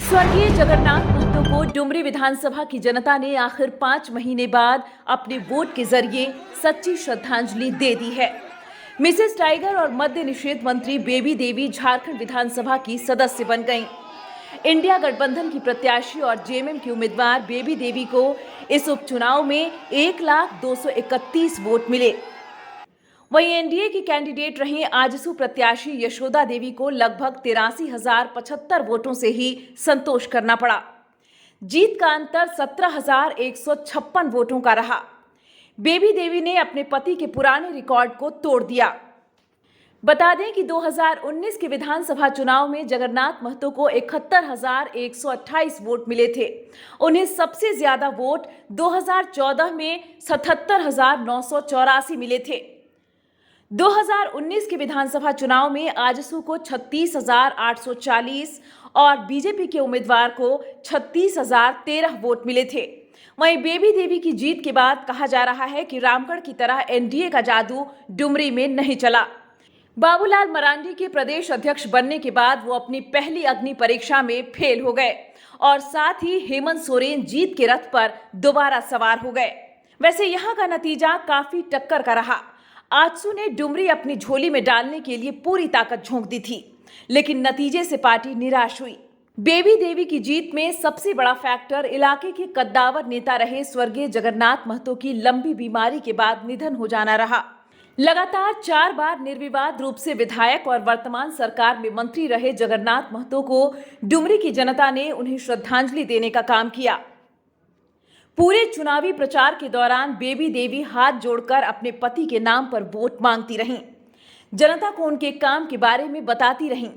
स्वर्गीय जगन्नाथ महतो को डुमरी विधानसभा की जनता ने आखिर 5 महीने बाद अपने वोट के जरिए सच्ची श्रद्धांजलि दे दी है। मिसेस टाइगर और मद्य निषेध मंत्री बेबी देवी झारखंड विधानसभा की सदस्य बन गईं। इंडिया गठबंधन की प्रत्याशी और जेएमएम की उम्मीदवार बेबी देवी को इस उपचुनाव में 1,231 वोट मिले। वहीं एनडीए की कैंडिडेट रही आजसू प्रत्याशी यशोदा देवी को लगभग 83,075 वोटों से ही संतोष करना पड़ा। जीत का अंतर 17,156 वोटों का रहा। बेबी देवी ने अपने पति के पुराने रिकॉर्ड को तोड़ दिया। बता दें कि 2019 के विधानसभा चुनाव में जगन्नाथ महतो को 71,128 वोट मिले थे। उन्हें सबसे ज्यादा वोट 2014 में 77,984 मिले थे। 2019 के विधानसभा चुनाव में आजसू को 36,840 और बीजेपी के उम्मीदवार को 36,013 वोट मिले थे। वहीं बेबी देवी की जीत के बाद कहा जा रहा है कि रामगढ़ की तरह एनडीए का जादू डुमरी में नहीं चला। बाबूलाल मरांडी के प्रदेश अध्यक्ष बनने के बाद वो अपनी पहली अग्नि परीक्षा में फेल हो गए और साथ ही हेमंत सोरेन जीत के रथ पर दोबारा सवार हो गए। वैसे यहाँ का नतीजा काफी टक्कर का रहा। आजसू ने डुमरी अपनी झोली में डालने के लिए पूरी ताकत झोंक दी थी, लेकिन नतीजे से पार्टी निराश हुई। बेबी देवी की जीत में सबसे बड़ा फैक्टर इलाके के कद्दावर नेता रहे स्वर्गीय जगन्नाथ महतो की लंबी बीमारी के बाद निधन हो जाना रहा। लगातार 4 बार निर्विवाद रूप से विधायक और वर्तमान सरकार में मंत्री रहे जगन्नाथ महतो को डुमरी की जनता ने उन्हें श्रद्धांजलि देने का काम किया। पूरे चुनावी प्रचार के दौरान बेबी देवी हाथ जोड़कर अपने पति के नाम पर वोट मांगती रहीं। जनता को उनके काम के बारे में बताती रहीं।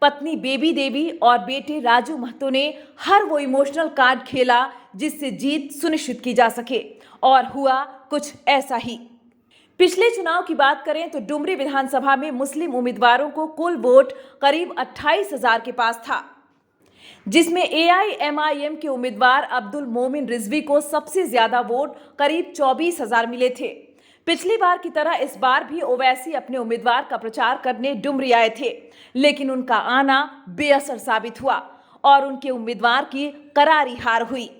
पत्नी बेबी देवी और बेटे राजू महतो ने हर वो इमोशनल कार्ड खेला जिससे जीत सुनिश्चित की जा सके, और हुआ कुछ ऐसा ही। पिछले चुनाव की बात करें तो डुमरी विधानसभा में मुस्लिम उम्मीदवारों को कुल वोट करीब 28,000 के पास था, जिसमें एआईएमआईएम के उम्मीदवार अब्दुल मोमिन रिजवी को सबसे ज्यादा वोट करीब 24,000 मिले थे। पिछली बार की तरह इस बार भी ओवैसी अपने उम्मीदवार का प्रचार करने डुमरी आए थे, लेकिन उनका आना बेअसर साबित हुआ और उनके उम्मीदवार की करारी हार हुई।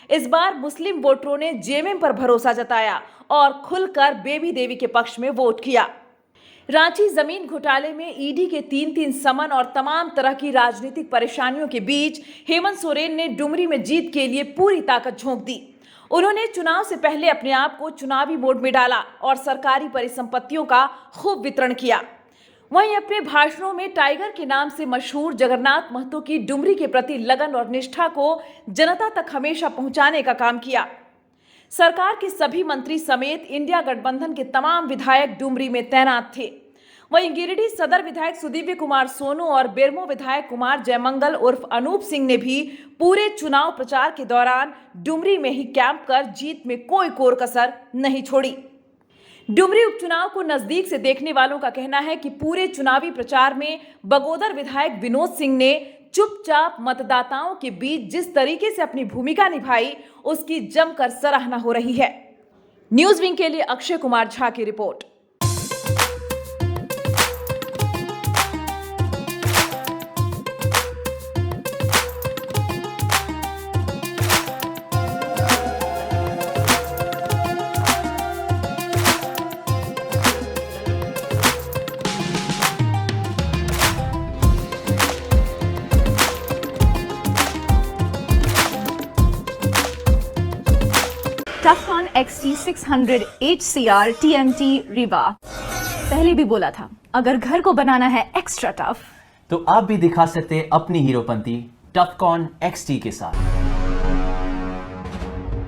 इस बार मुस्लिम वोटरों ने जेएमएम पर भरोसा जताया और खुलकर बेबी देवी के पक्ष में वोट किया। रांची जमीन घोटाले में ईडी के 3 समन और तमाम तरह की राजनीतिक परेशानियों के बीच हेमंत सोरेन ने डुमरी में जीत के लिए पूरी ताकत झोंक दी। उन्होंने चुनाव से पहले अपने आप को चुनावी मोड में डाला और सरकारी परिसंपत्तियों का खूब वितरण किया। वहीं अपने भाषणों में टाइगर के नाम से मशहूर जगन्नाथ महतो की डुमरी के प्रति लगन और निष्ठा को जनता तक हमेशा पहुंचाने का काम किया। सरकार के सभी मंत्री समेत इंडिया गठबंधन के तमाम विधायक डुमरी में तैनात थे। वहीं गिरिडीह सदर विधायक सुदीव्य कुमार सोनू और बेरमो विधायक कुमार जयमंगल उर्फ अनूप सिंह ने भी पूरे चुनाव प्रचार के दौरान डुमरी में ही कैंप कर जीत में कोई कोर कसर नहीं छोड़ी। डुमरी उपचुनाव को नजदीक से देखने वालों का कहना है कि पूरे चुनावी प्रचार में बगोदर विधायक विनोद सिंह ने चुपचाप मतदाताओं के बीच जिस तरीके से अपनी भूमिका निभाई, उसकी जमकर सराहना हो रही है। न्यूज विंग के लिए अक्षय कुमार झा की report. टफकॉन XT 600 HCR TMT Riva. पहले भी बोला था, अगर घर को बनाना है एक्स्ट्रा टफ, तो आप भी दिखा सकते हैं अपनी हीरोपंती टफकॉन XT के साथ।